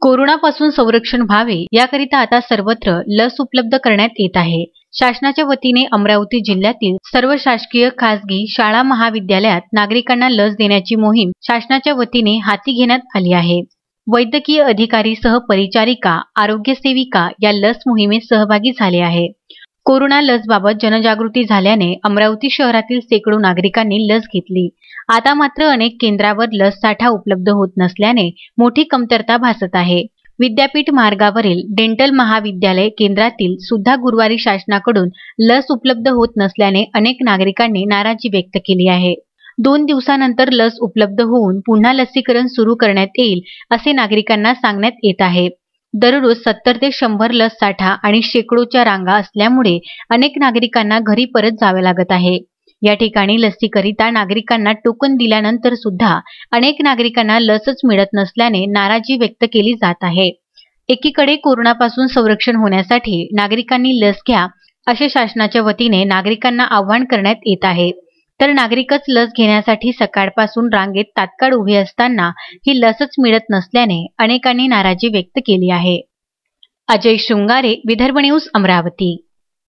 कोरोनापासून संरक्षण व्हावे याकरिता आता सर्वत्र लस उपलब्ध करण्यात येत आहे। शासनाच्या वतीने अमरावती जिल्ह्यातील सर्व शासकीय खासगी शाळा महाविद्यालयात नागरिकांना लस देण्याची मोहीम शासनाच्या वतीने हाती घेण्यात आली आहे। वैद्यकीय अधिकारी सह परिचारिका, आरोग्य सेविका या लस मोहिमेत सहभागी झाले आहे। कोरोना लसबाबत जनजागृती झाल्याने अमरावती शहरातील शेकडो नागरिकांनी लस घेतली। आता मात्र अनेक केंद्रावर लस साठा उपलब्ध होत नसल्याने मोठी कमतरता भासत आहे। विद्यापीठ मार्गावरील डेंटल महाविद्यालय केंद्रातील सुद्धा गुरुवारी शासनाकडून लस उपलब्ध होत नसल्याने अनेक नागरिकांनी नाराजी व्यक्त केली आहे। 2 दिवसानंतर लस उपलब्ध होऊन पुन्हा लसीकरण सुरू करण्यात येईल असे नागरिकांना सांगण्यात येत आहे। दररोज 70 ते 100 लस साठा आणि शेकडोच्या रांगा असल्यामुळे अनेक नागरिकांना घरी परत जावे लागत आहे। या ठिकाणी लसीकरिता नागरिकांना टोकन दिल्यानंतर सुद्धा अनेक नागरिकांना लसच मिळत नसल्याने नाराजी व्यक्त केली जात आहे। एकीकडे कोरोनापासून संरक्षण होण्यासाठी नागरिकांनी लस घ्या असे शासनाच्या वतीने नागरिकांना आवाहन करण्यात येत आहे, तर नागरिकच लस घेण्यासाठी सकाळपासून रांगेत तात्काळ उभे असताना ही लसच मिळत नसल्याने अनेकांनी नाराजी व्यक्त केली आहे। अजय शृंगारे, विदर्भ न्यूज, अमरावती।